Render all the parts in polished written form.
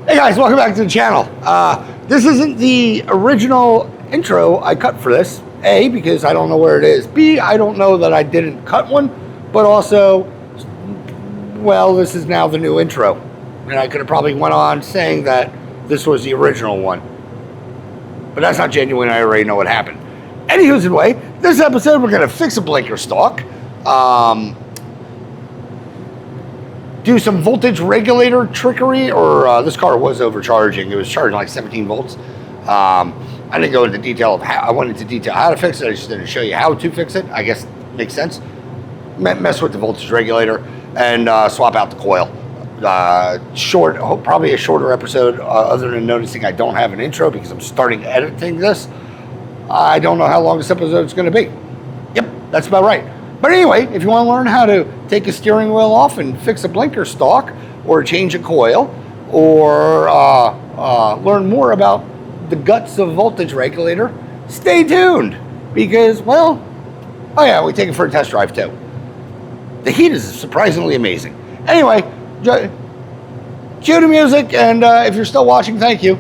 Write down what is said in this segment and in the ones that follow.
Hey guys, welcome back to the channel. This isn't the original intro I cut for this. A, because I don't know where it is. B, I don't know that I didn't cut one. But also, well, this is now the new intro. And I could have probably went on saying that this was the original one. But that's not genuine. I already know what happened. Anywho's the way, this episode we're going to fix a blinker stalk. Do some voltage regulator trickery, or this car was overcharging. It was charging like 17 volts. I didn't go into detail of how. I went into detail how to fix it. I just didn't show you how to fix it. I guess makes sense. Mess with the voltage regulator and swap out the coil. Probably a shorter episode. Other than noticing I don't have an intro because I'm starting editing this. I don't know how long this episode is going to be. Yep, that's about right. But anyway, if you want to learn how to take a steering wheel off and fix a blinker stalk, or change a coil, or learn more about the guts of voltage regulator, stay tuned. Because, well, oh yeah, we take it for a test drive too. The heat is surprisingly amazing. Anyway, cue the music, and if you're still watching, thank you.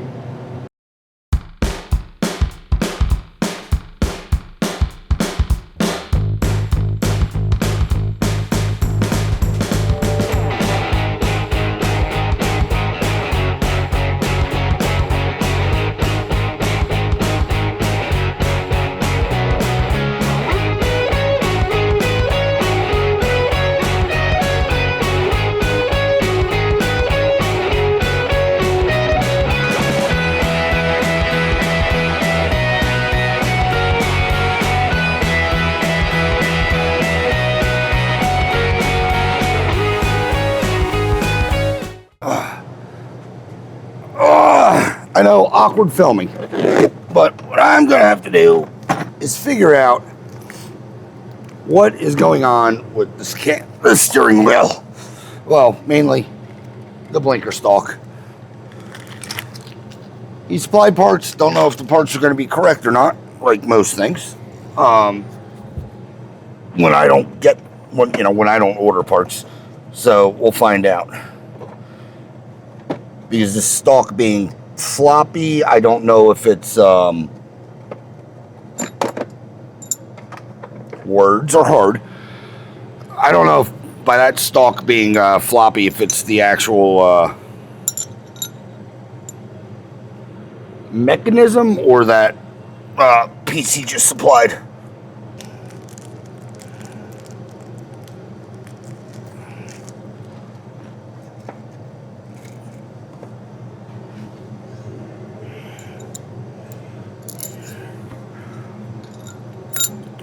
I know, awkward filming, but what I'm going to have to do is figure out what is going on with the steering wheel. Well, mainly the blinker stalk. These supply parts, don't know if the parts are going to be correct or not, like most things. When I don't order parts, so we'll find out. Because the stalk being floppy, I don't know if it's words are hard. I don't know if by that stalk being floppy, if it's the actual mechanism or that PC just supplied.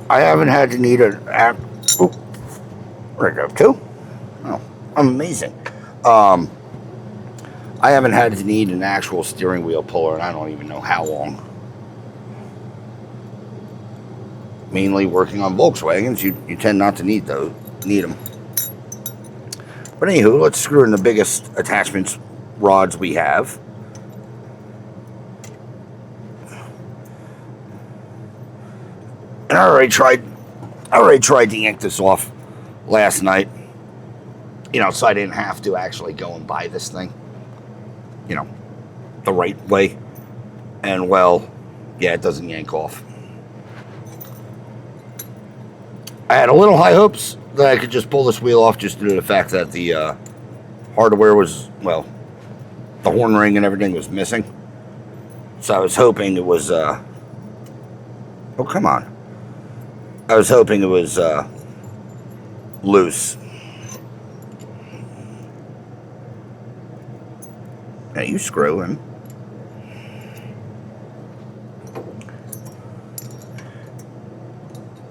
I haven't had to need where'd it go to? Oh, I'm amazing. I haven't had to need an actual steering wheel puller, and I don't even know how long. Mainly working on Volkswagens, you tend not to need them. But anywho, let's screw in the biggest attachments rods we have. And I already tried to yank this off last night. So I didn't have to actually go and buy this thing. The right way. And well, yeah, it doesn't yank off. I had a little high hopes that I could just pull this wheel off just due to the fact that the hardware was, well, the horn ring and everything was missing. So I was hoping it was, oh, come on. I was hoping it was loose. Now you screw him.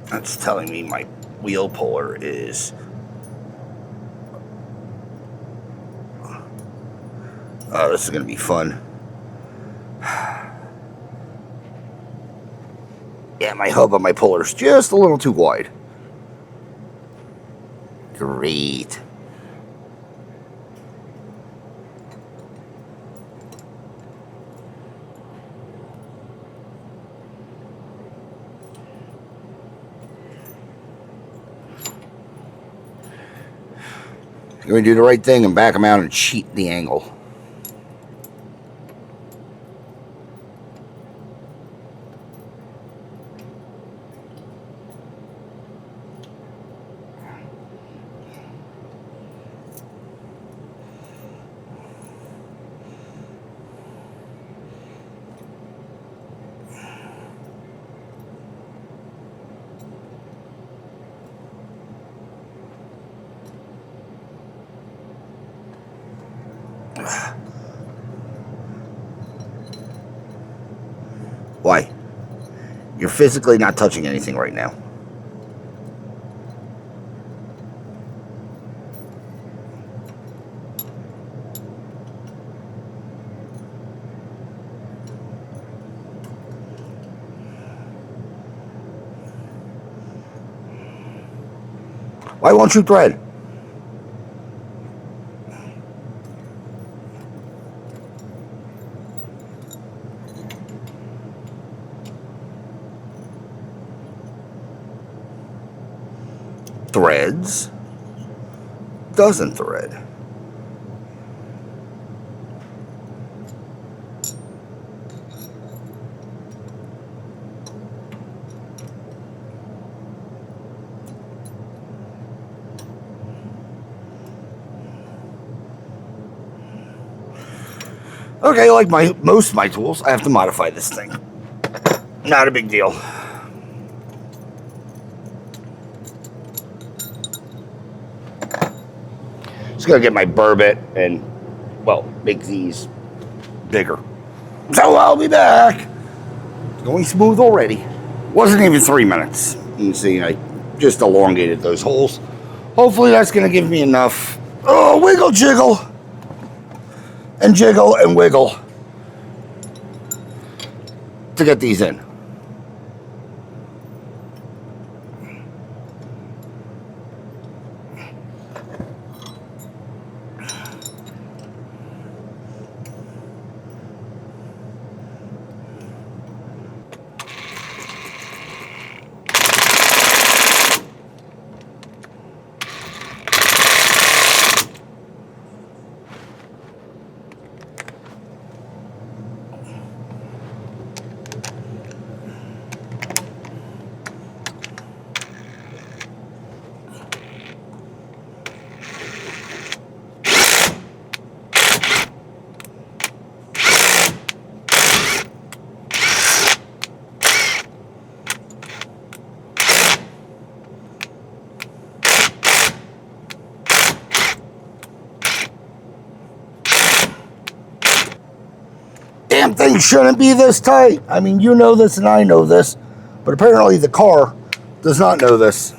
That's telling me my wheel puller is oh, this is going to be fun. Yeah, my hub on my puller is just a little too wide. Great. You're going to do the right thing and back them out and cheat the angle. Why? You're physically not touching anything right now. Why won't you thread? Threads. Doesn't thread. Okay, like most of my tools, I have to modify this thing. Not a big deal. Just gonna get my burr bit and, well, make these bigger. So I'll be back. Going smooth already. Wasn't even 3 minutes. You can see I just elongated those holes. Hopefully that's gonna give me enough. Oh, wiggle jiggle. And jiggle and wiggle to get these in. Damn thing shouldn't be this tight. I mean, you know this and I know this, but apparently the car does not know this.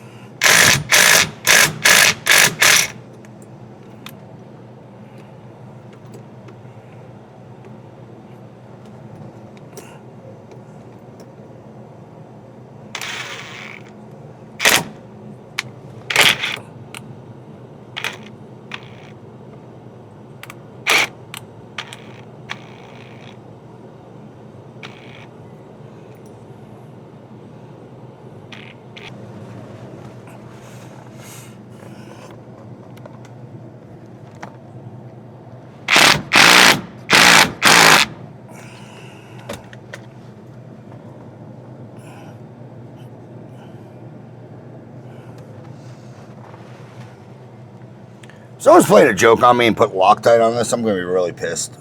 If someone's playing a joke on me and put Loctite on this, I'm going to be really pissed.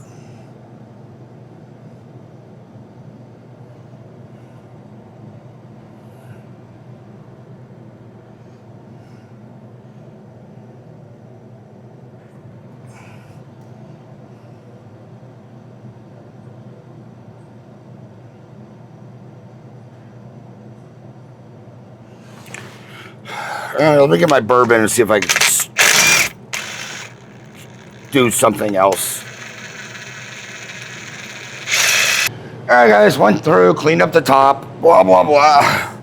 Let me get my bourbon and see if I can do something else. Alright guys, went through, cleaned up the top, blah blah blah.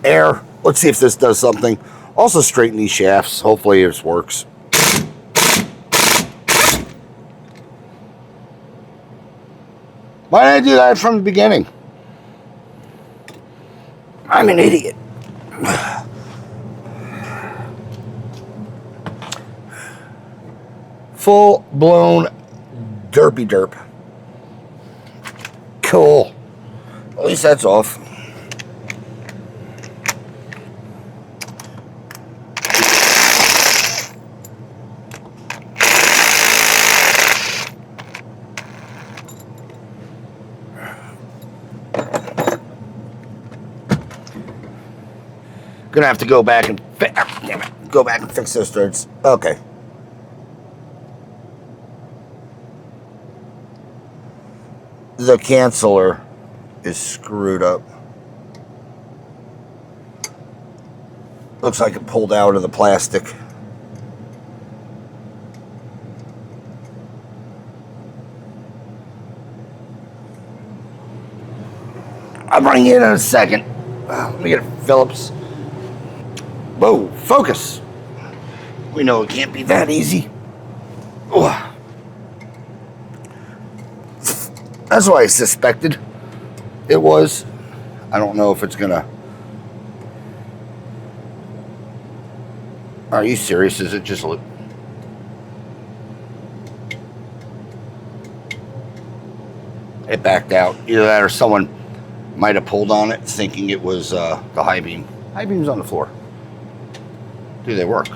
Air. Let's see if this does something. Also straighten these shafts. Hopefully this works. Why didn't I do that from the beginning? I'm an idiot. Full-blown derpy derp. Cool. At least that's off. Gonna have to go back and go back and fix those threads. Okay. the canceller is screwed up. Looks like it pulled out of the plastic. I'll bring you in a second. Let me get a Phillips. Whoa, focus. We know it can't be that easy. Ugh. That's what I suspected it was. I don't know if it's gonna... Are you serious? Is it just... It backed out. Either that or someone might have pulled on it thinking it was the high beam. High beam's on the floor. Do they work?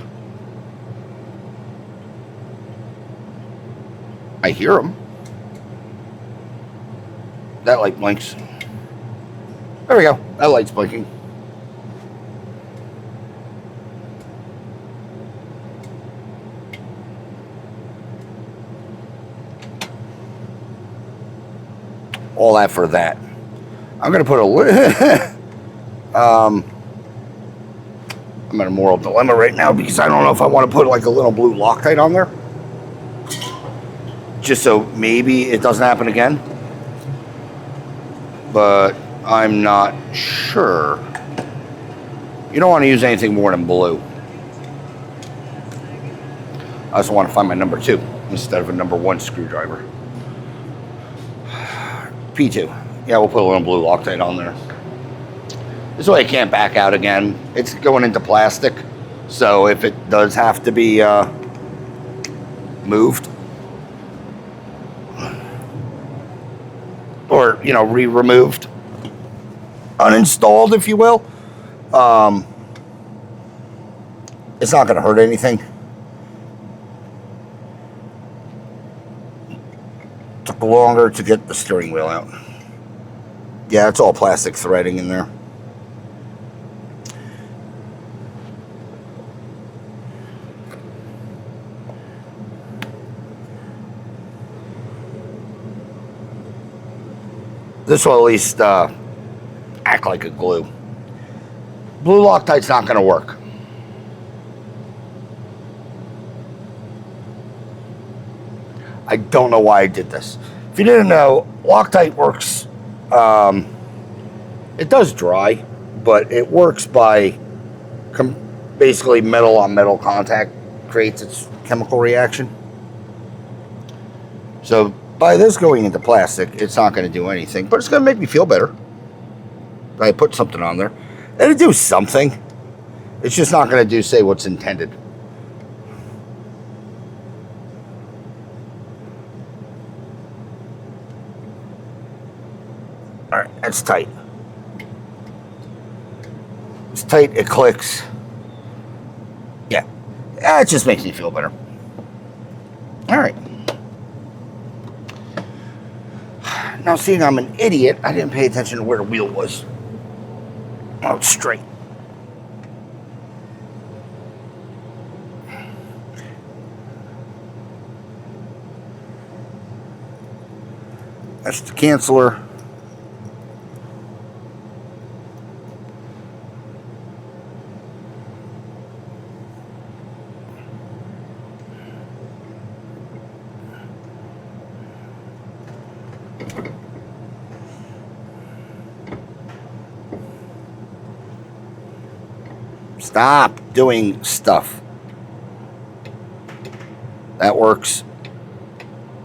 I hear them. That light blinks. There we go. That light's blinking. All that for that. I'm going to put a... I'm in a moral dilemma right now because I don't know if I want to put like a little blue Loctite on there. Just so maybe it doesn't happen again. But I'm not sure. You don't want to use anything more than blue. I also want to find my number 2 instead of a number 1 screwdriver. P2. Yeah, we'll put a little blue Loctite on there. This way it can't back out again. It's going into plastic. So if it does have to be moved, or, you know, removed, uninstalled, if you will, it's not going to hurt anything. Took longer to get the steering wheel out. Yeah, it's all plastic threading in there. This will at least act like a glue. Blue Loctite's not going to work. I don't know why I did this. If you didn't know, Loctite works, it does dry, but it works by basically metal on metal contact creates its chemical reaction. So by this going into plastic, it's not going to do anything, but it's going to make me feel better. I put something on there. It'll do something. It's just not going to do, say, what's intended. All right, that's tight. It's tight, it clicks. Yeah, it just makes me feel better. All right. Now, seeing I'm an idiot, I didn't pay attention to where the wheel was. Oh, it's straight. That's the canceller. Stop doing stuff. That works.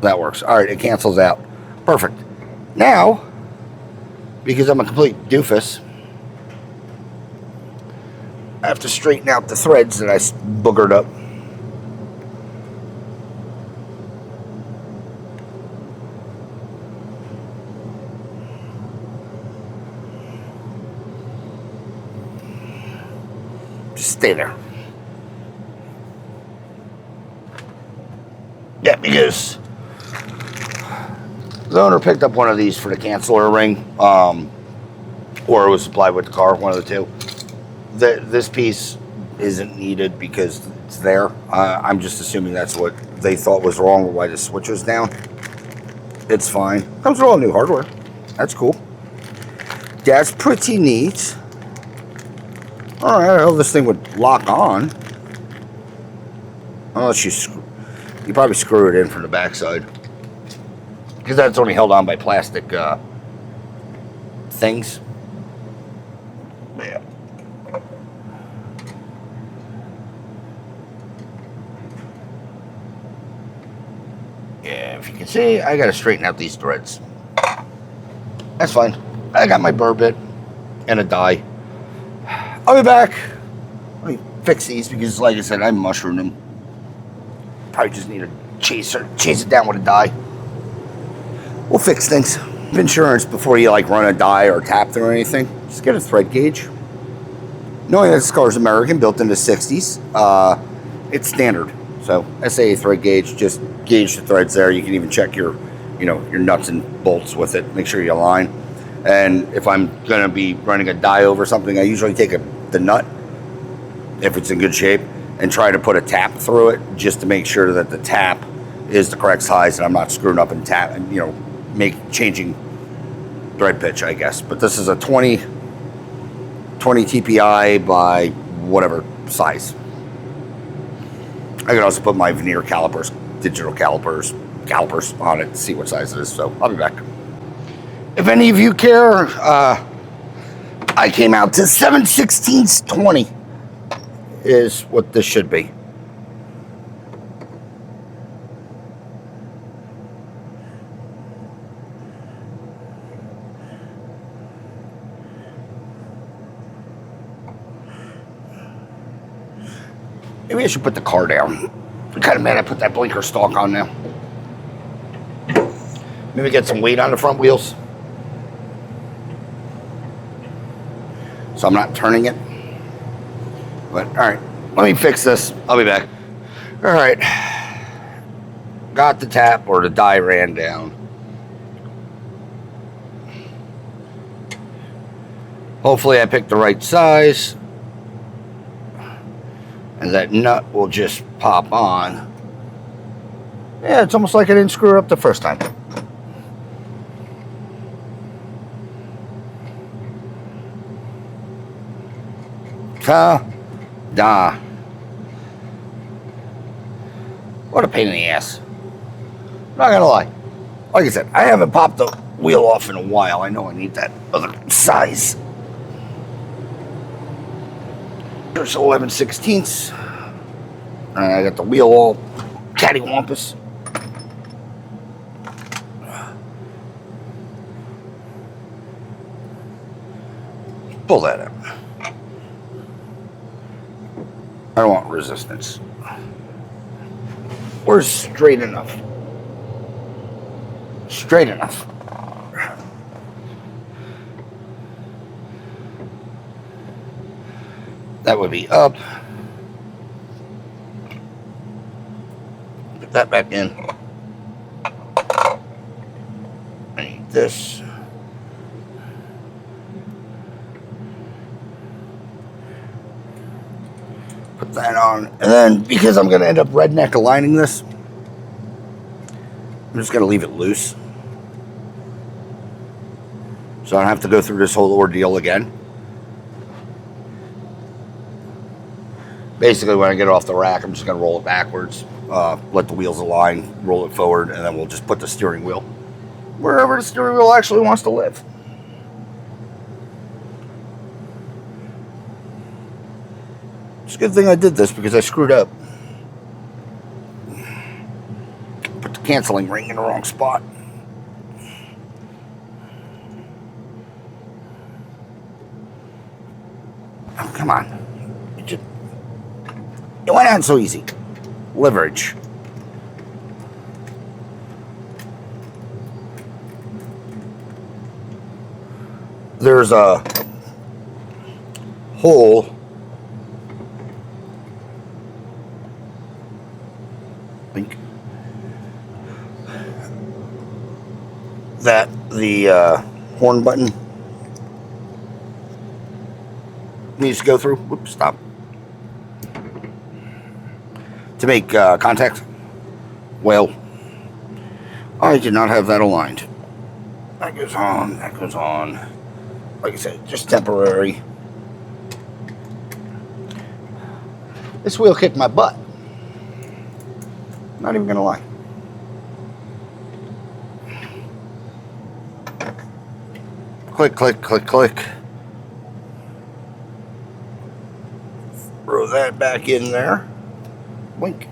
That works. All right, it cancels out. Perfect. Now, because I'm a complete doofus, I have to straighten out the threads that I boogered up. Stay there. Yeah, because the owner picked up one of these for the canceller ring, or it was supplied with the car, one of the two. This piece isn't needed because it's there. I'm just assuming that's what they thought was wrong with why the switch was down. It's fine. Comes with all new hardware. That's cool. That's pretty neat. All right, I hope this thing would lock on. Unless you probably screw it in from the backside. Because that's only held on by plastic things. Yeah. Yeah, if you can see, I gotta straighten out these threads. That's fine. I got my burr bit and a die. I'll be back. Let me fix these because, like I said, I mushroomed them. Probably just need to chase it down with a die. We'll fix things. Insurance before you like run a die or tap them or anything. Just get a thread gauge. Knowing that this car is American, built in the 60s, it's standard. So SAA thread gauge, just gauge the threads there. You can even check your nuts and bolts with it. Make sure you align. And if I'm gonna be running a die over something, I usually take the nut, if it's in good shape, and try to put a tap through it just to make sure that the tap is the correct size and I'm not screwing up and changing thread pitch, I guess. But this is a 20 TPI by whatever size. I could also put my veneer calipers, digital calipers on it to see what size it is. So I'll be back. If any of you care, I came out to 7/16 20 is what this should be. Maybe I should put the car down. I'm kind of mad I put that blinker stalk on now. Maybe get some weight on the front wheels, so I'm not turning it. But all right, let me fix this. I'll be back. All right, got the tap or the die ran down. Hopefully I picked the right size, and that nut will just pop on. Yeah, it's almost like I didn't screw it up the first time. Ta-da. What a pain in the ass. Not gonna lie. Like I said, I haven't popped the wheel off in a while. I know I need that other size. There's 11/16. And I got the wheel all cattywampus. Pull that up. I don't want resistance. We're straight enough. Straight enough. That would be up. Put that back in. I need this. Put that on. And then, because I'm going to end up redneck aligning this, I'm just going to leave it loose. So I don't have to go through this whole ordeal again. Basically, when I get it off the rack, I'm just going to roll it backwards, let the wheels align, roll it forward, and then we'll just put the steering wheel wherever the steering wheel actually wants to live. It's a good thing I did this because I screwed up. Put the canceling ring in the wrong spot. Oh, come on. It went on so easy. Leverage. There's a hole that the horn button needs to go through. Whoops, stop. To make contact. Well, I did not have that aligned. That goes on, that goes on. Like I said, just temporary. This wheel kicked my butt. Not even gonna lie. Click, click, click, click. Throw that back in there. Wink.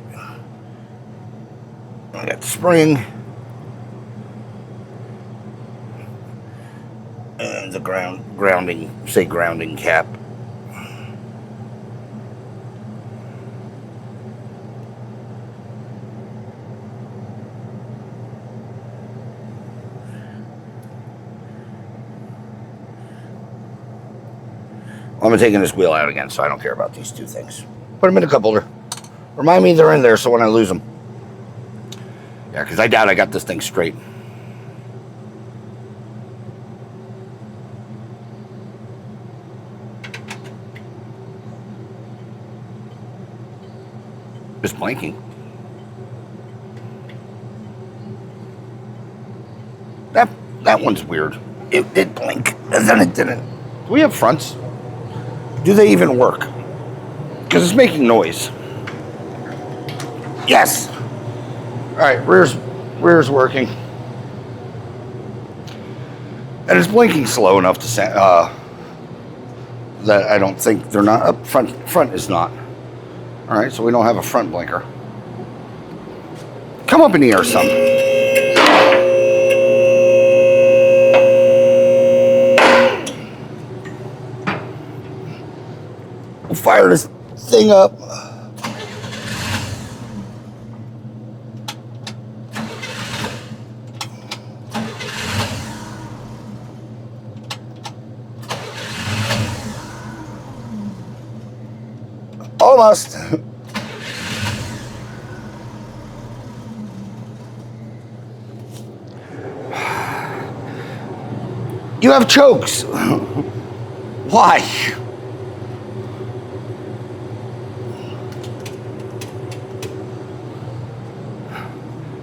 I got the spring. And the grounding cap. I'm taking this wheel out again, so I don't care about these two things. Put them in a cup holder. Remind me they're in there so when I lose them. Yeah, because I doubt I got this thing straight. Just blinking. That one's weird. It did blink, and then it didn't. Do we have fronts? Do they even work? Because it's making noise. Yes. All right, rear's working, and it's blinking slow enough to say that I don't think they're not up front. Front is not. All right, so we don't have a front blinker. Come up in the air some. We'll fire this thing up. Almost. You have chokes. Why?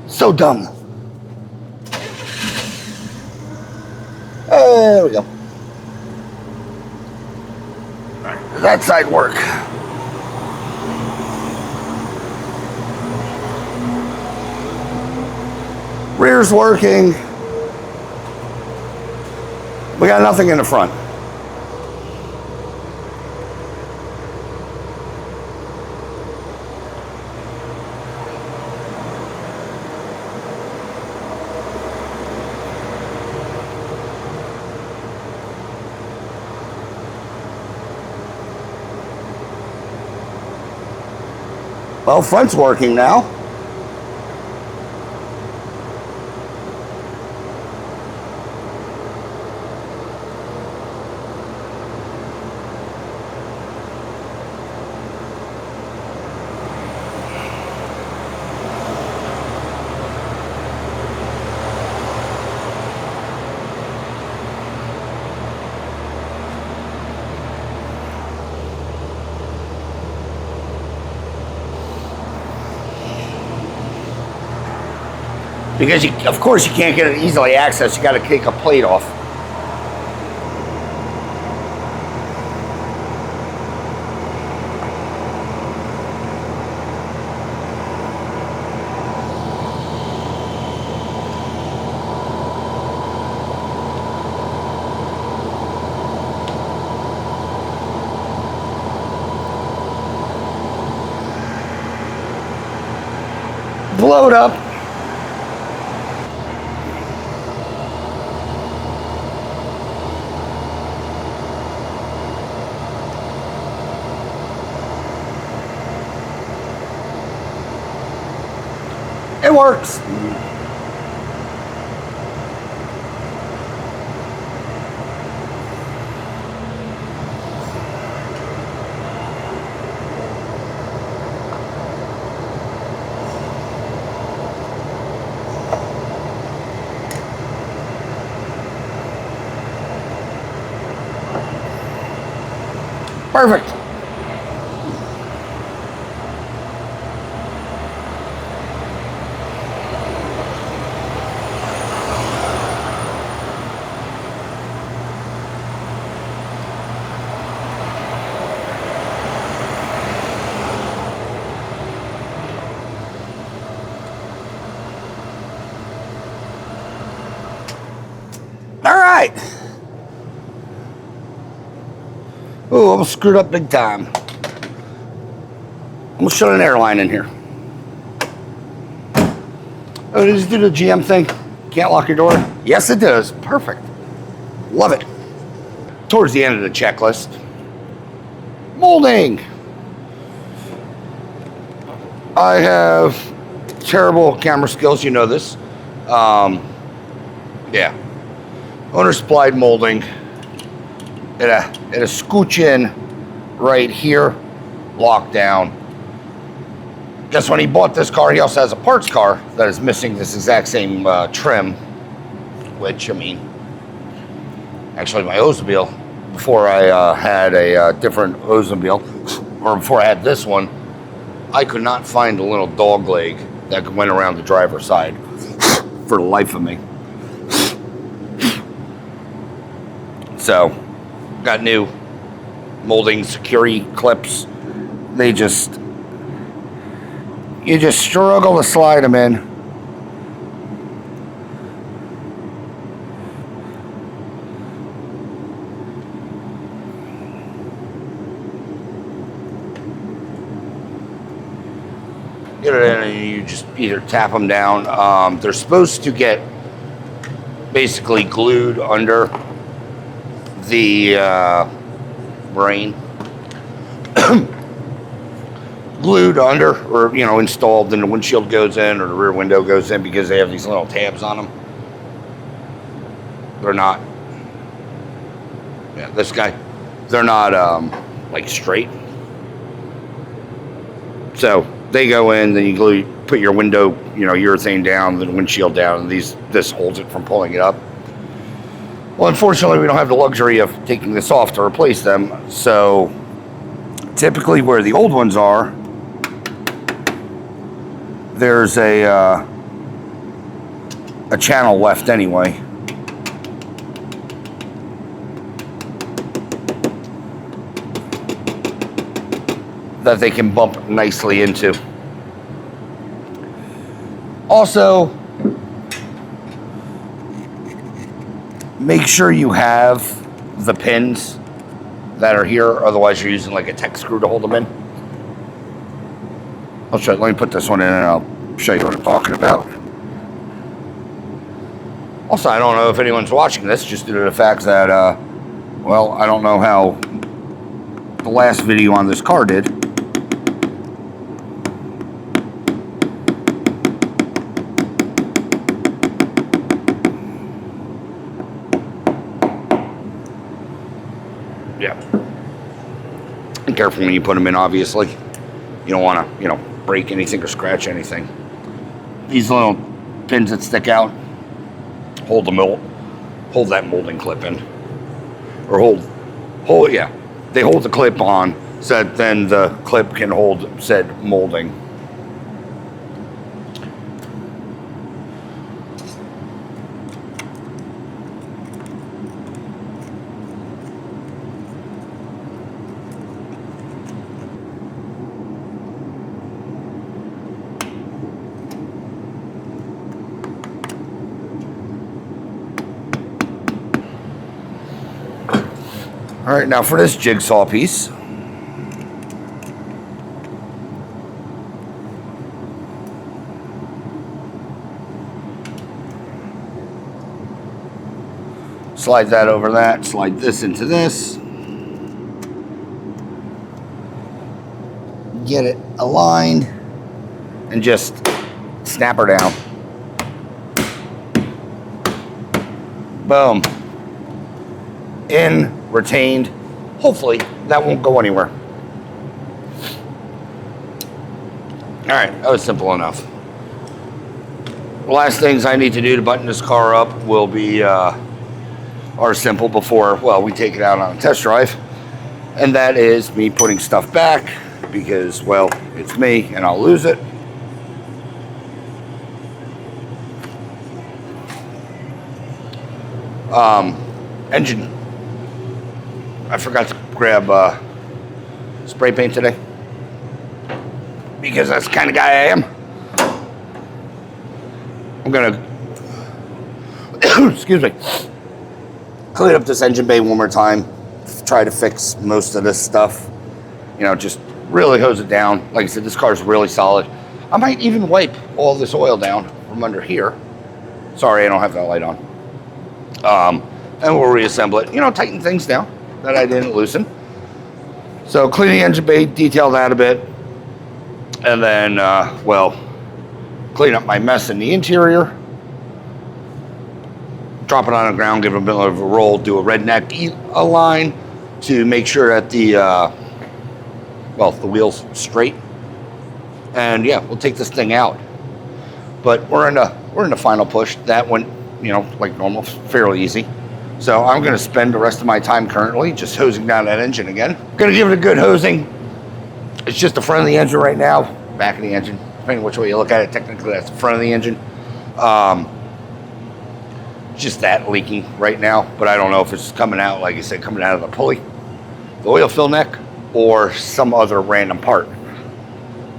So dumb. There we go. All right, does that side work? Rear's working. We got nothing in the front. Well, front's working now. Because, of course, you can't get it easily accessed. You got to take a plate off. Blow it up. It works. Perfect. right. Oh, almost screwed up big time. Almost shut an airline in here. Oh, does it do the GM thing? Can't lock your door? Yes, it does. Perfect. Love it. Towards the end of the checklist, molding. I have terrible camera skills, you know this. Yeah. Owner supplied molding. It a scooch in right here, locked down. Guess when he bought this car, he also has a parts car that is missing this exact same trim, which, I mean, actually my Oldsmobile, before I had a different Oldsmobile, or before I had this one, I could not find a little dog leg that went around the driver's side for the life of me. So, got new molding security clips. You just struggle to slide them in. Get it in and you just either tap them down. They're supposed to get basically glued under the brain. Glued under, or installed, and the windshield goes in or the rear window goes in, because they have these little tabs on them. They're not, this guy, they're not like straight. So they go in, then you glue, put your window, urethane down, the windshield down, and this holds it from pulling it up. Well, unfortunately, we don't have the luxury of taking this off to replace them. So typically where the old ones are, there's a channel left anyway. That they can bump nicely into. Also, make sure you have the pins that are here, otherwise you're using like a tech screw to hold them in. Let me put this one in and I'll show you what I'm talking about. Also, I don't know if anyone's watching this, just due to the fact that, I don't know how the last video on this car did. Yeah. Be careful when you put them in, obviously. You don't want to, break anything or scratch anything. These little pins that stick out hold that molding clip in. Or they hold the clip on, so that then the clip can hold said molding. All right, now for this jigsaw piece, slide that over that, slide this into this, get it aligned, and just snap her down. Boom. In, retained. Hopefully that won't go anywhere. All right, that was simple enough. The last things I need to do to button this car up will be are simple before, we take it out on a test drive, and that is me putting stuff back, because, it's me and I'll lose it. Engine. I forgot to grab spray paint today, because that's the kind of guy I am. I'm gonna excuse me. clean up this engine bay one more time, try to fix most of this stuff. You know, just really hose it down. Like I said, this car is really solid. I might even wipe all this oil down from under here. Sorry, I don't have that light on. And we'll reassemble it. You know, tighten things down that I didn't loosen. So clean the engine bay, detail that a bit. And then, well, clean up my mess in the interior. Drop it on the ground, give it a bit of a roll, do a redneck align to make sure that the, well, the wheel's straight. And yeah, we'll take this thing out. But we're in the final push. That went, you know, like normal, fairly easy. So I'm going to spend the rest of my time currently just hosing down that engine again. Going to give it a good hosing. It's just the front of the engine right now, back of the engine, depending on which way you look at it. Technically, that's the front of the engine. Just that leaking right now, but I don't know if it's coming out, like I said, coming out of the pulley, the oil fill neck, or some other random part.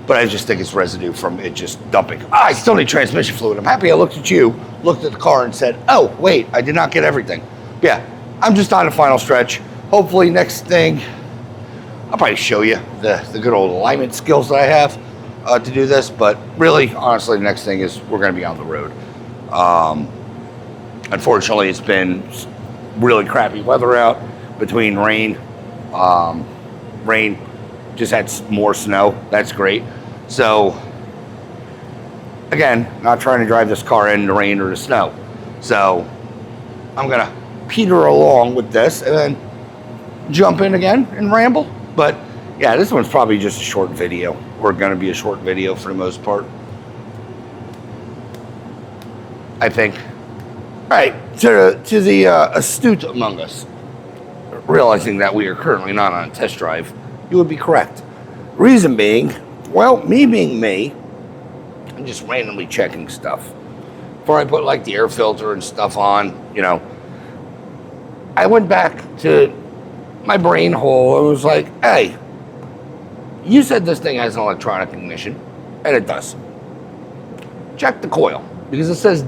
But I just think it's residue from it just dumping. I still need transmission fluid. I'm happy I looked at you, looked at the car and said, oh, wait, I did not get everything. Yeah, I'm just on the final stretch. Hopefully next thing, I'll probably show you the good old alignment skills that I have to do this. But really, honestly, the next thing is we're going to be on the road. Unfortunately, it's been really crappy weather out between rain. Rain just had more snow. That's great. So, again, not trying to drive this car in the rain or the snow. So, I'm going to peter along with this and then jump in again and ramble. But, yeah, this one's probably just a short video. Or going to be a short video for the most part, I think. All right, to the astute among us, realizing that we are currently not on a test drive, you would be correct. Reason being, well, me being me, I'm just randomly checking stuff. Before I put like the air filter and stuff on, you know, I went back to my brain hole and was like, hey, you said this thing has an electronic ignition, and it does. Check the coil. Because it says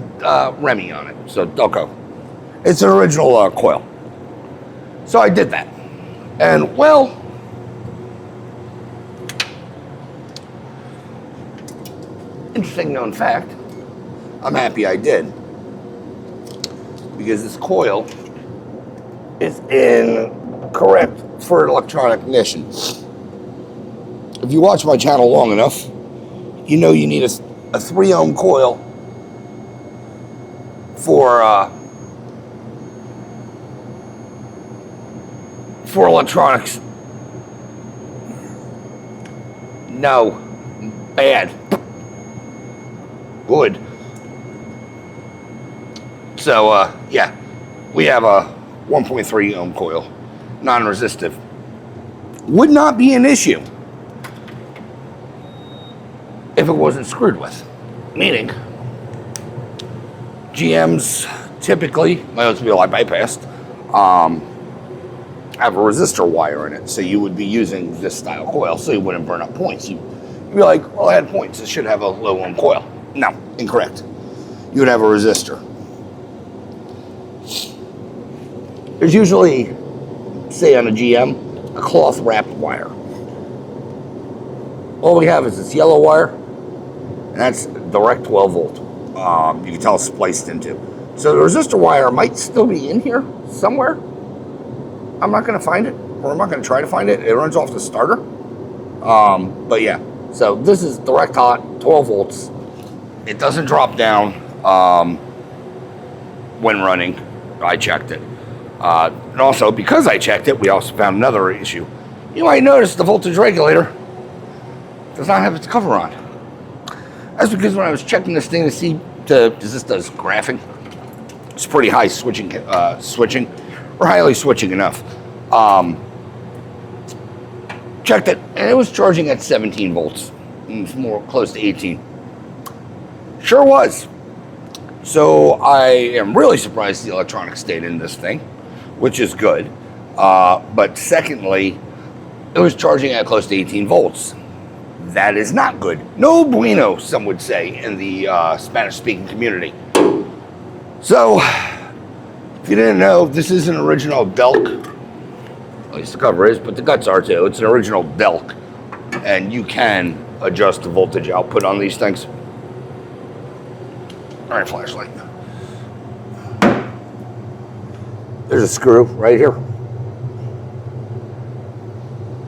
Remy on it, so okay. It's an original coil. So I did that. And, well, interesting known fact, I'm happy I did. Because this coil is incorrect for electronic ignition. If you watch my channel long enough, you know you need a 3 ohm coil for electronics. No. Bad. Good. So, yeah. We have a 1.3 ohm coil. Non-resistive. Would not be an issue if it wasn't screwed with. Meaning, GMs typically, my automobile I bypassed, have a resistor wire in it. So you would be using this style coil so you wouldn't burn up points. You'd be like, well, I had points. It should have a low ohm coil. No, incorrect. You would have a resistor. There's usually, say on a GM, a cloth wrapped wire. All we have is this yellow wire, and that's direct 12 volt. You can tell it's spliced into. So the resistor wire might still be in here somewhere. I'm not going to find it, or I'm not going to try to find it. It runs off the starter. But yeah, so this is direct hot, 12 volts. It doesn't drop down when running. I checked it. And also, because I checked it, we also found another issue. You might notice the voltage regulator does not have its cover on. That's because when I was checking this thing to see, does this does graphing? It's pretty high switching, or highly switching enough. Checked it, and it was charging at 17 volts. It's more close to 18. Sure was. So I am really surprised the electronics stayed in this thing, which is good. But secondly, it was charging at close to 18 volts. That is not good. No bueno, some would say, in the Spanish-speaking community. So, If you didn't know, this is an original Delk. At least the cover is, but the guts are too. It's an original Delk. And you can adjust the voltage output on these things. All right, flashlight. There's a screw right here.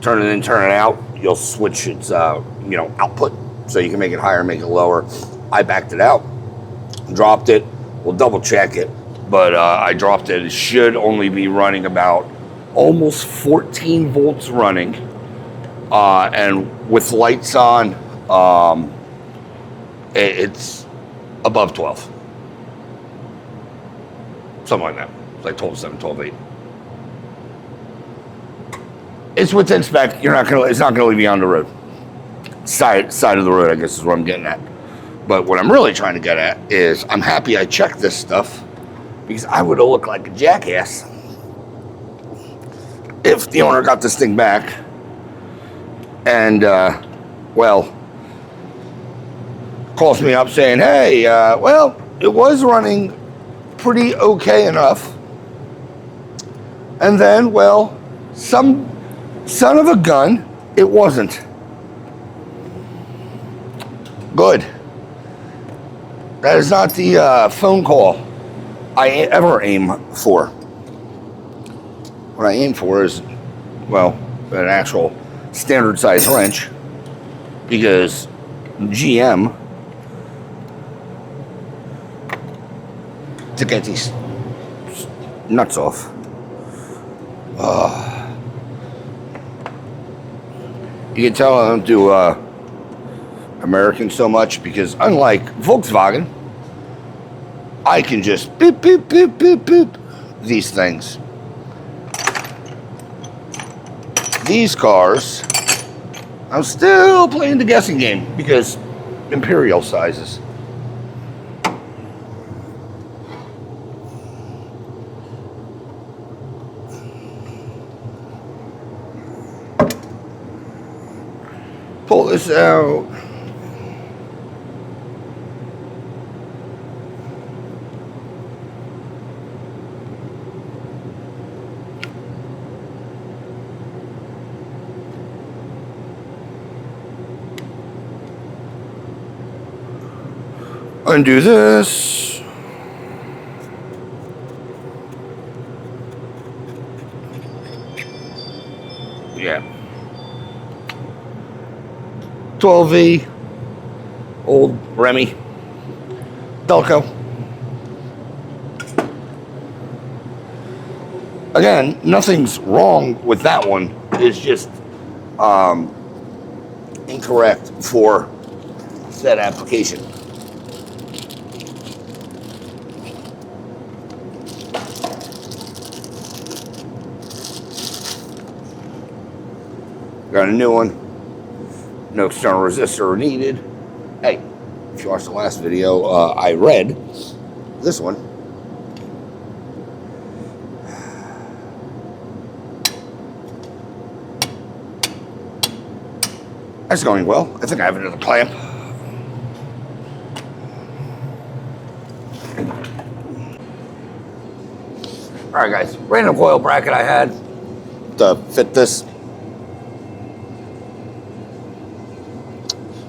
Turn it in, turn it out. You'll switch its, output, so you can make it higher, make it lower. I backed it out, dropped it. We'll double check it, but I dropped it. It should only be running about almost 14 volts running, and with lights on, it's above 12, something like that. It's like 12.7, 12.8. It's within spec. It's not gonna leave you on the road. Side of the road, I guess, is what I'm getting at. But what I'm really trying to get at is I'm happy I checked this stuff, because I would have looked like a jackass if the owner got this thing back and, calls me up saying, hey, it was running pretty okay enough. And then, some son of a gun, it wasn't. Good. That is not the phone call I ever aim for. What I aim for is, an actual standard size wrench, because GM, to get these nuts off. You can tell I don't do American so much, because unlike Volkswagen, I can just beep, beep, beep, beep, beep these things. These cars, I'm still playing the guessing game, because imperial sizes. Pull this out. Undo this. Yeah. 12V, old Remy, Delco. Again, nothing's wrong with that one. It's just incorrect for said application. Got a new one. No external resistor needed. Hey, if you watched the last video, I read this one. That's going well. I think I have another clamp. All right, guys. Random coil bracket I had to fit this.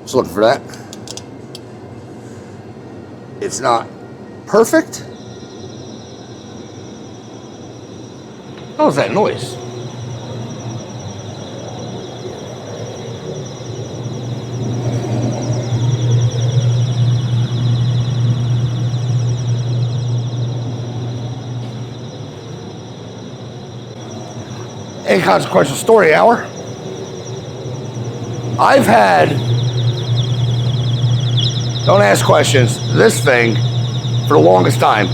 Just looking for that. It's not perfect. What was that noise? Inconsequential story hour. I've had, don't ask questions, this thing for the longest time.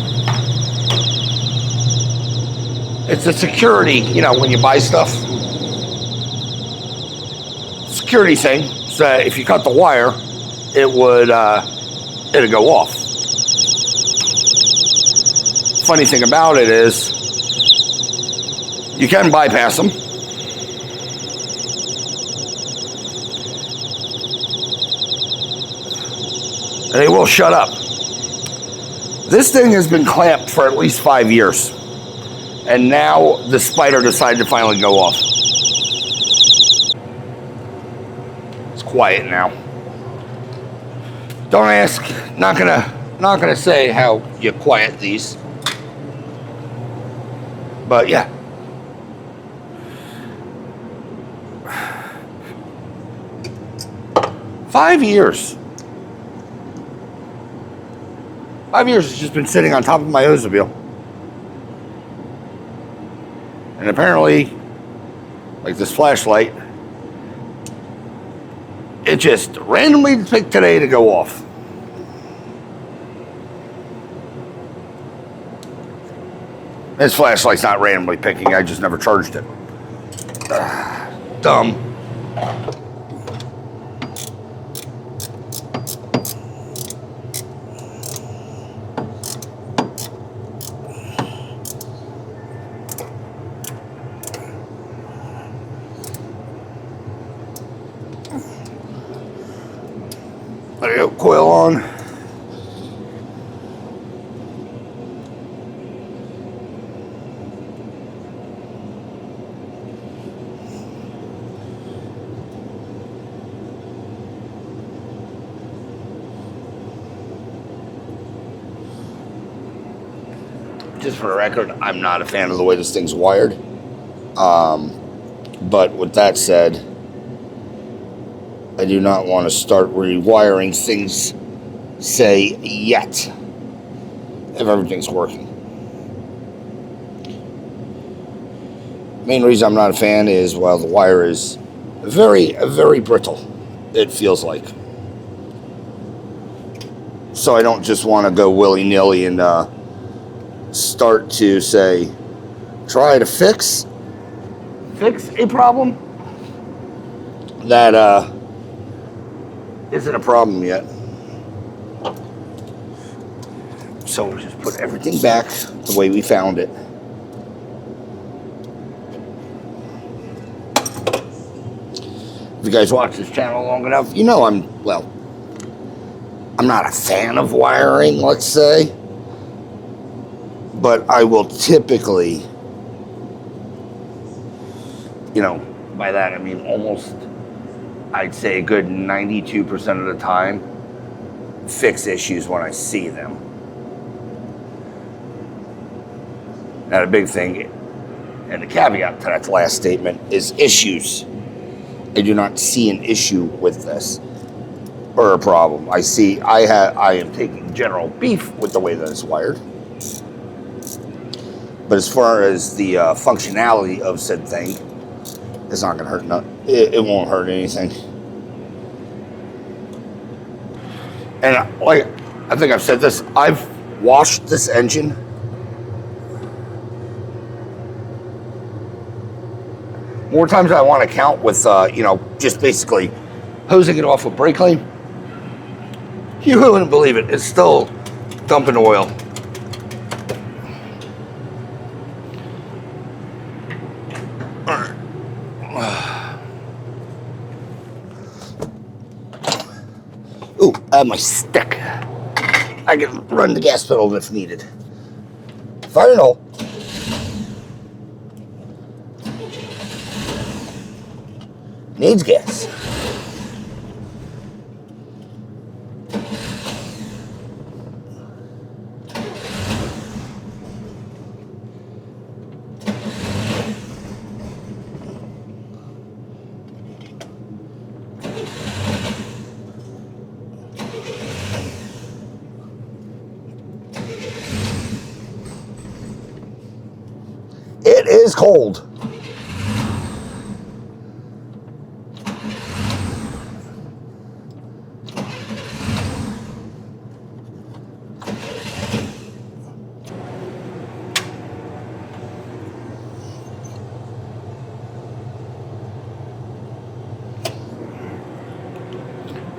It's a security, when you buy stuff. Security thing, so if you cut the wire, it'd go off. Funny thing about it is, you can bypass them. And they will shut up. This thing has been clamped for at least 5 years. And now the spider decided to finally go off. It's quiet now. Don't ask. Not gonna say how you quiet these. But yeah. Five years. 5 years it's just been sitting on top of my Oldsmobile. And apparently, like this flashlight, it just randomly picked today to go off. This flashlight's not randomly picking, I just never charged it. Dumb. There you go, coil on. Just for the record, I'm not a fan of the way this thing's wired. But with that said, I do not want to start rewiring things, say, yet, if everything's working. Main reason I'm not a fan is, well, the wire is very, very brittle, it feels like. So I don't just want to go willy-nilly and start to, say, try to fix a problem that isn't a problem yet. So we'll just put everything back the way we found it. If you guys watch this channel long enough, you know I'm not a fan of wiring, let's say. But I will typically, by that I mean almost, I'd say a good 92% of the time, fix issues when I see them. Now the big thing, and the caveat to that last statement, is issues. I do not see an issue with this, or a problem. I am taking general beef with the way that it's wired. But as far as the functionality of said thing, it's not going to hurt. It won't hurt anything. And I think I've said this. I've washed this engine more times than I want to count with, just basically hosing it off with brake clean. You wouldn't believe it. It's still dumping oil. Ooh, I have my stick. I can run the gas pedal if needed. Fire and all. Needs gas. It is cold.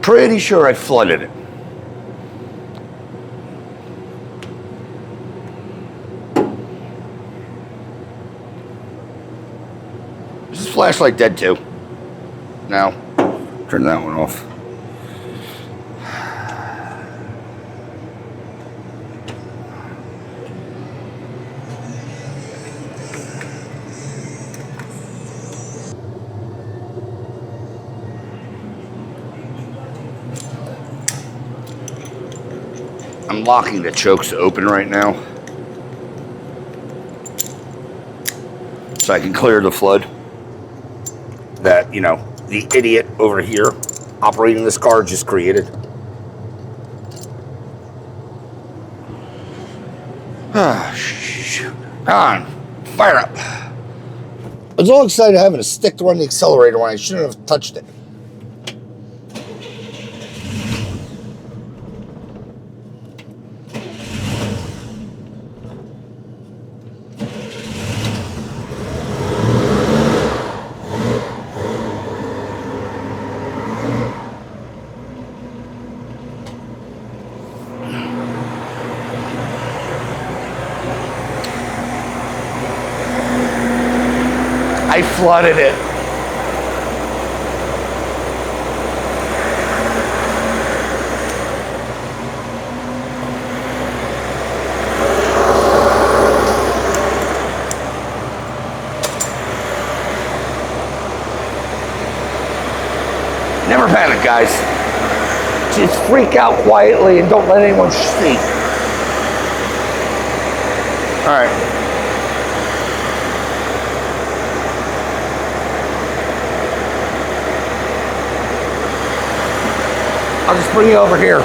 Pretty sure I flooded it. Is this flashlight dead too? No. Turn that one off. I'm locking the chokes open right now, so I can clear the flood that, you know, the idiot over here operating this car just created. Ah, shoot. Come on, fire up. I was all excited having a stick to run the accelerator when I shouldn't have touched it. I flooded it. Never panic, guys. Just freak out quietly and don't let anyone see. All right. I'll just bring you over here.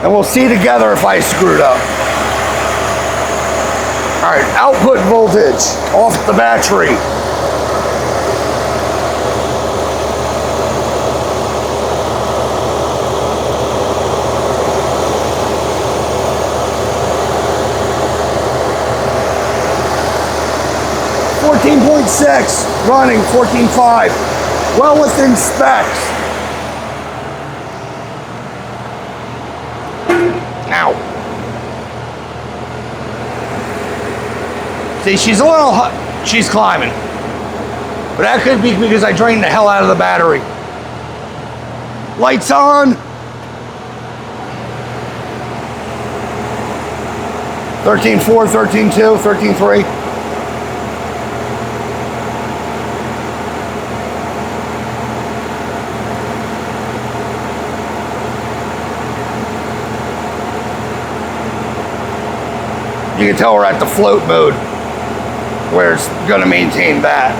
And we'll see together if I screwed up. All right, output voltage off the battery. .6 running 14.5, well within specs. Ow. See, she's a little hot. She's climbing. But that could be because I drained the hell out of the battery. Lights on. 13.4, 13.2, 13.3. You can tell we're at the float mode where it's going to maintain that.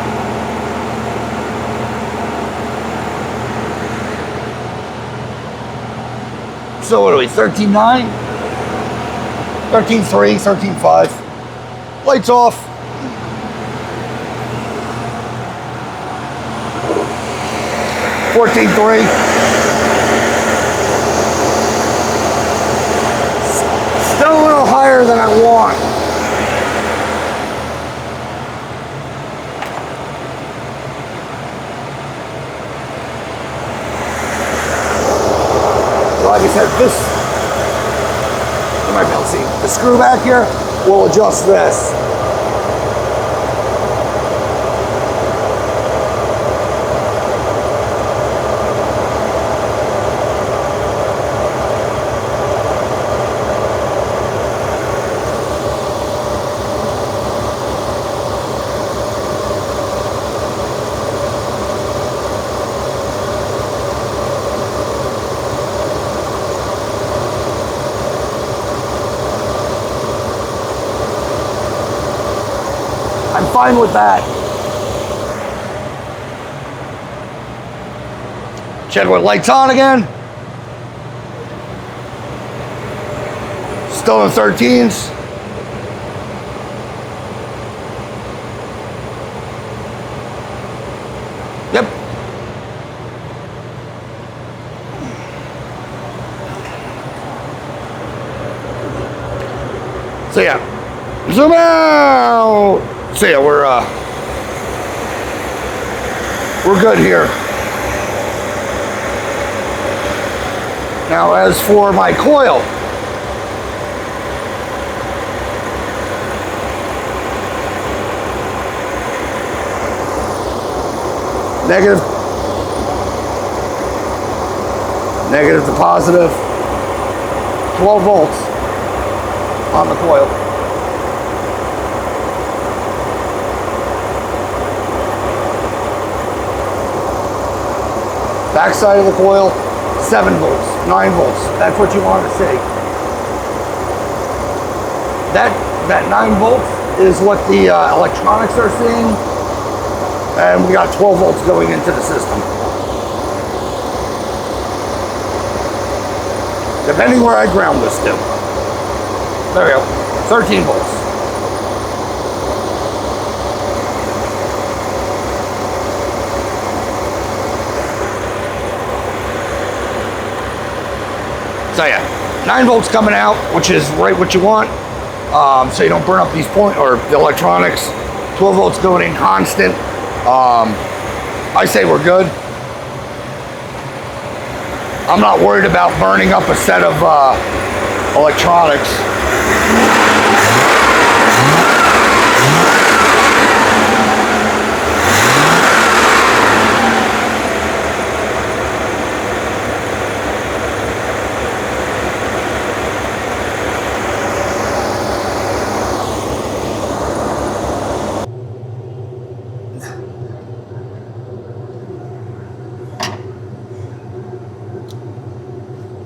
So what are we, 13.9? 13.3, 13.5. Lights off. $14.3. Still a little higher than I want. Like I said, this, you might be able to see, the screw back here will adjust this. I'm fine with that. Check with lights on again. Still in 13s. Yep. So yeah, zoom out. So yeah, we're good here. Now as for my coil, negative to positive, 12 volts on the coil. Back side of the coil, 7 volts, 9 volts. That's what you want to see. That 9 volts is what the electronics are seeing, and we got 12 volts going into the system. Depending where I ground this to. There we go, 13 volts. So yeah, 9 volts coming out, which is right what you want. So you don't burn up these or the electronics. 12 volts going in constant. I say we're good. I'm not worried about burning up a set of electronics.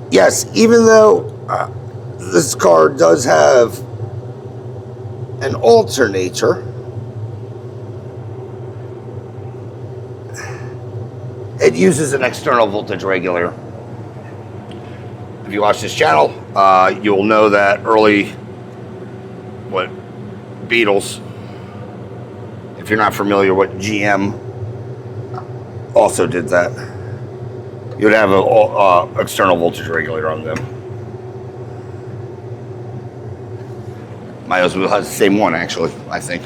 Yes, even though this car does have an alternator, it uses an external voltage regulator. If you watch this channel, you'll know that early Beetles, if you're not familiar with GM, also did that. You'd have an external voltage regulator on them. My husband has the same one, actually, I think.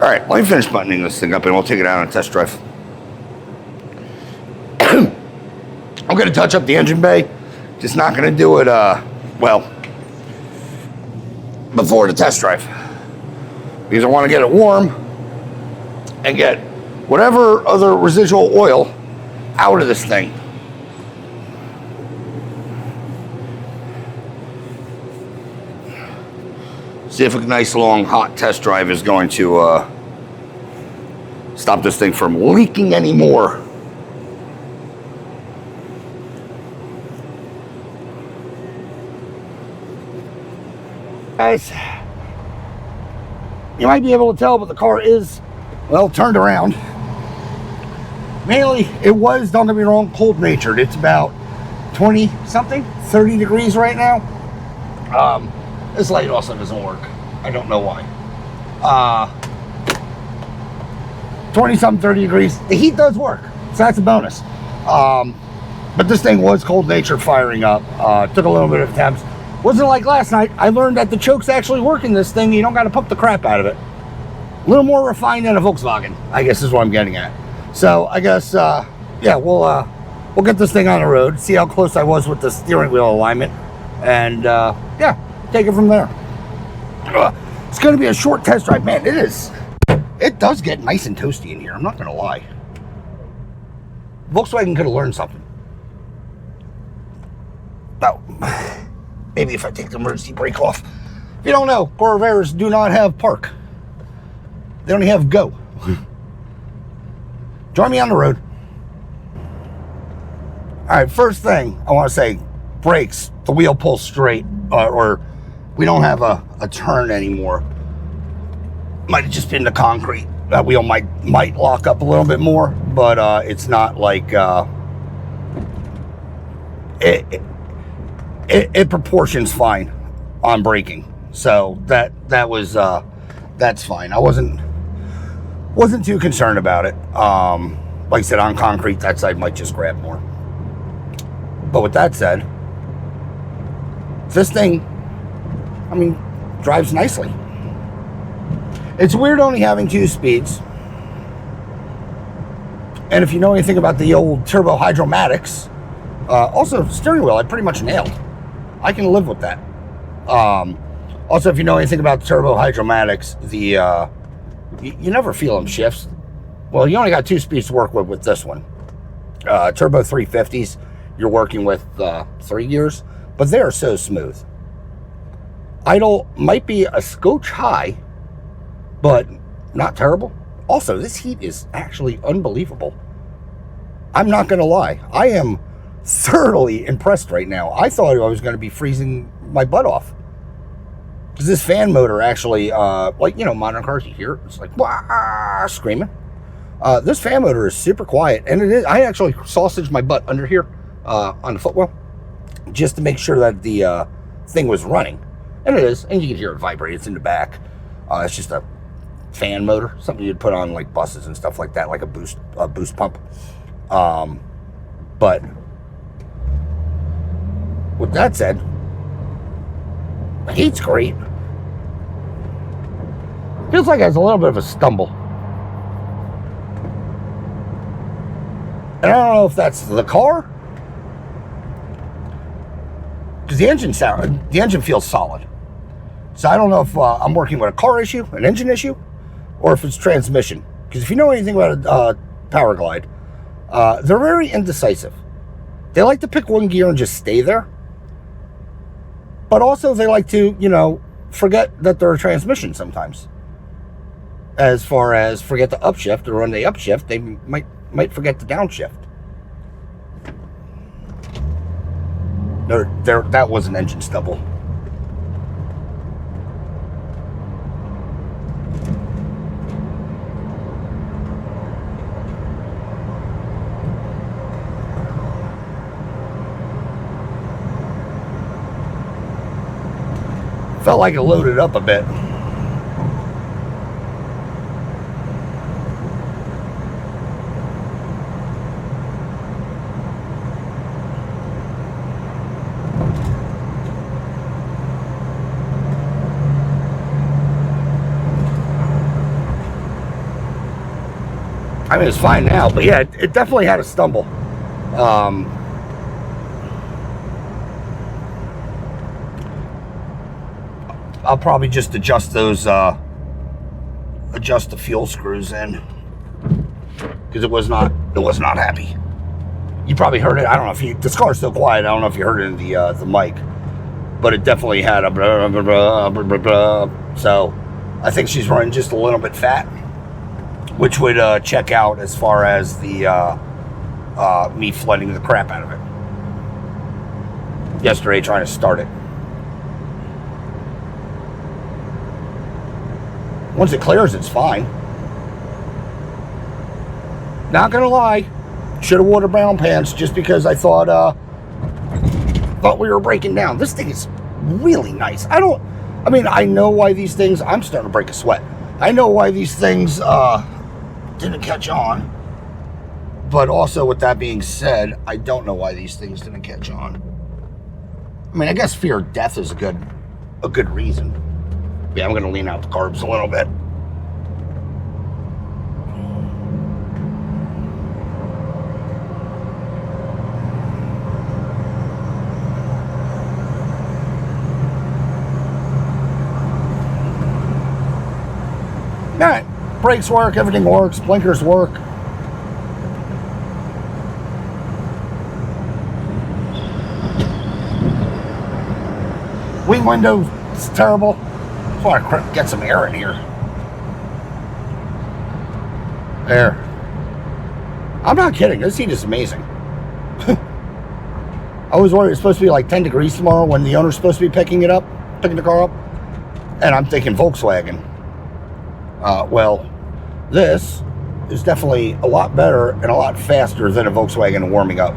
All right, let me finish buttoning this thing up and we'll take it out on a test drive. I'm going to touch up the engine bay. Just not going to do it, before the test drive. Because I want to get it warm and get whatever other residual oil out of this thing. See if a nice long hot test drive is going to stop this thing from leaking anymore. Guys, you might be able to tell, but the car is, well, turned around. Mainly, it was, don't get me wrong, cold natured. It's about 20 something, 30 degrees right now. This light also doesn't work. I don't know why. 20 something, 30 degrees. The heat does work, so that's a bonus. But this thing was cold natured firing up. Took a little bit of temps. Wasn't like last night. I learned that the choke's actually working this thing. You don't got to pump the crap out of it. A little more refined than a Volkswagen, I guess is what I'm getting at. So I guess, yeah, we'll get this thing on the road, see how close I was with the steering wheel alignment, and yeah, take it from there. It's going to be a short test drive. Man, it is. It does get nice and toasty in here. I'm not going to lie. Volkswagen could have learned something. Oh, maybe if I take the emergency brake off. If you don't know, Corvairs do not have park. They only have go. Join me on the road. All right, first thing I want to say, brakes. The wheel pulls straight, or we don't have a turn anymore. Might have just been the concrete. That wheel might lock up a little bit more, but it's not like it proportions fine on braking. So that's fine. I wasn't too concerned about it. Like I said, on concrete, that side might just grab more. But with that said, this thing, I mean, drives nicely. It's weird only having 2 speeds. And if you know anything about the old turbo hydromatics, also steering wheel, I pretty much nailed. I can live with that. Also, if you know anything about turbo hydromatics, you never feel them shifts. Well, you only got 2 speeds to work with this one. Turbo 350s, you're working with 3 gears, but they are so smooth. Idle might be a scotch high, but not terrible. Also, this heat is actually unbelievable. I'm not going to lie. I am thoroughly impressed right now. I thought I was going to be freezing my butt off. Because this fan motor actually, like, you know, modern cars, you hear it. It's like, wah, screaming. This fan motor is super quiet. And it is. I actually sausaged my butt under here on the footwell just to make sure that the thing was running. And it is. And you can hear it vibrate. It's in the back. It's just a fan motor. Something you'd put on, like, buses and stuff like that, like a boost pump. But with that said, the heat's great. Feels like it has a little bit of a stumble. And I don't know if that's the car, because the engine feels solid. So I don't know if I'm working with a car issue, an engine issue, or if it's transmission. Because if you know anything about a Power Glide, they're very indecisive. They like to pick one gear and just stay there. But also they like to, you know, forget that they're a transmission sometimes. As far as forget the upshift, or when they upshift, they might forget the downshift. That was an engine stubble. Felt like it loaded up a bit. I mean, it's fine now, but yeah, it definitely had a stumble. I'll probably just adjust those, adjust the fuel screws in, because it was not happy. You probably heard it. I don't know if this car's so quiet. I don't know if you heard it in the mic, but it definitely had a blah, blah, blah, blah, blah, blah. So I think she's running just a little bit fat, which would check out as far as the me flooding the crap out of it yesterday trying to start it. Once it clears, it's fine. Not gonna lie, should have worn brown pants just because I thought we were breaking down. This thing is really nice. I mean, I know why these things, I'm starting to break a sweat. I know why these things didn't catch on. But also, with that being said, I don't know why these things didn't catch on. I mean, I guess fear of death is a good reason. Yeah, I'm going to lean out the carbs a little bit. All right, brakes work, everything works, blinkers work. Wing window is terrible. I want to get some air in here. There. I'm not kidding. This heat is amazing. I was worried it's supposed to be like 10 degrees tomorrow when the owner's supposed to be picking the car up. And I'm thinking Volkswagen. Well, this is definitely a lot better and a lot faster than a Volkswagen warming up.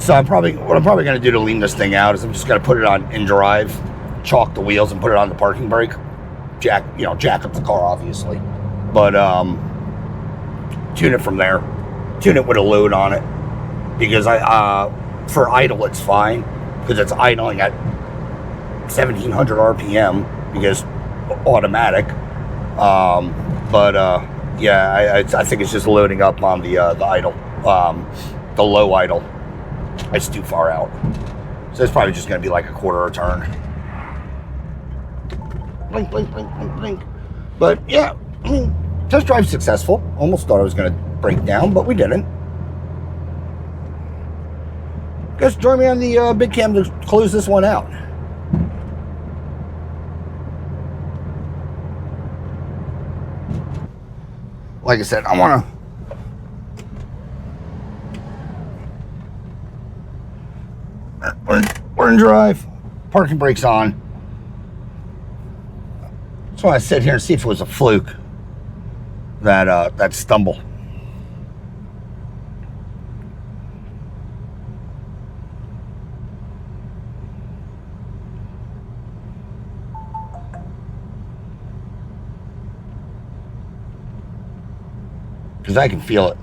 So what I'm probably going to do to lean this thing out is I'm just going to put it on in drive, chalk the wheels, and put it on the parking brake. Jack up the car, obviously, but tune it from there. Tune it with a load on it, because for idle it's fine, because it's idling at 1700 RPM because automatic. Yeah, I think it's just loading up on the idle, the low idle. It's too far out. So it's probably just going to be like a quarter of a turn. Blink, blink, blink, blink, blink. But yeah, test drive successful. Almost thought I was going to break down, but we didn't. Guys, join me on the big cam to close this one out. Like I said, I want to Start and drive. Parking brake's on. Just want to sit here and see if it was a fluke, that stumble. Because I can feel it.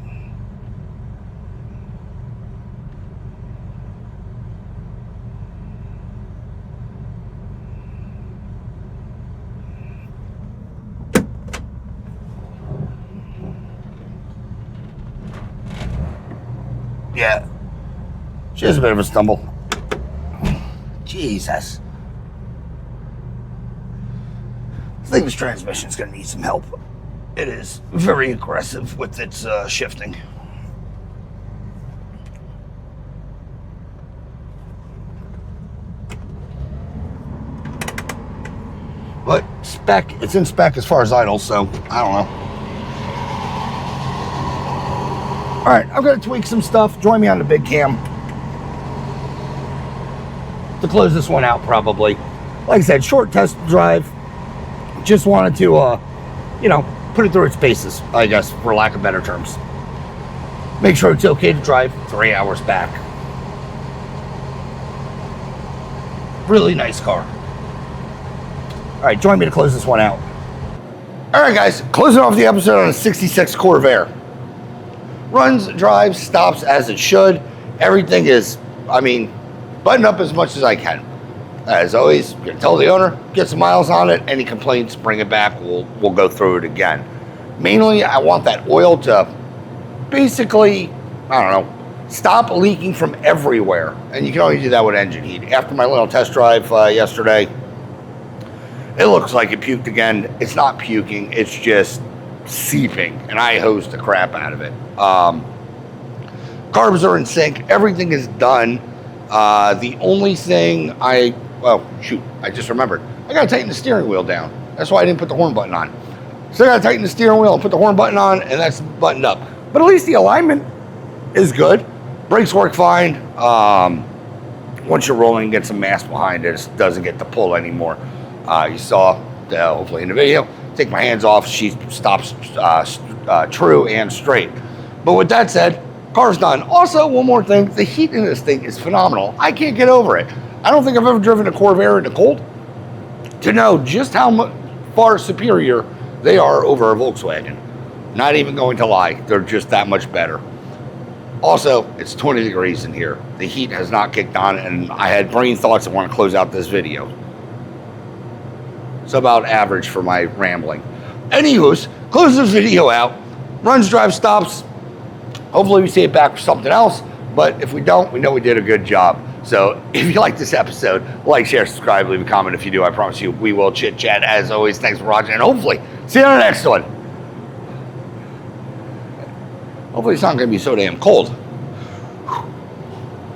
Yeah. She has a bit of a stumble. Jesus. I think this transmission's going to need some help. It is very aggressive with its shifting. But spec, it's in spec as far as idle, so I don't know. All right, I'm going to tweak some stuff. Join me on the big cam to close this one out, probably. Like I said, short test drive. Just wanted to, put it through its paces, I guess, for lack of better terms. Make sure it's okay to drive 3 hours back. Really nice car. All right, join me to close this one out. All right, guys, closing off the episode on a 66 Corvair. Runs, drives, stops as it should. Everything is, buttoned up as much as I can. As always, you're gonna tell the owner, get some miles on it. Any complaints, bring it back. We'll go through it again. Mainly, I want that oil to basically, stop leaking from everywhere. And you can only do that with engine heat. After my little test drive yesterday, it looks like it puked again. It's not puking, it's just seeping, and I hosed the crap out of it. Carbs are in sync. Everything is done. The only thing I just remembered. I gotta tighten the steering wheel down. That's why I didn't put the horn button on. So I gotta tighten the steering wheel and put the horn button on, and that's buttoned up. But at least the alignment is good. Brakes work fine. Once you're rolling, get some mass behind it. It doesn't get the pull anymore. You saw, hopefully in the video, take my hands off, she stops true and straight. But with that said, car's done. Also, one more thing, the heat in this thing is phenomenal. I can't get over it. I don't think I've ever driven a Corvair in the cold to know just how far superior they are over a Volkswagen. Not even going to lie, they're just that much better. Also, it's 20 degrees in here. The heat has not kicked on, and I had brain thoughts that want to close out this video. It's about average for my rambling. Anywho's, close this video out. Runs, drives, stops. Hopefully we see it back for something else. But if we don't, we know we did a good job. So if you like this episode, like, share, subscribe, leave a comment if you do. I promise you we will chit chat. As always, thanks for watching, and hopefully see you on the next one. Hopefully it's not going to be so damn cold.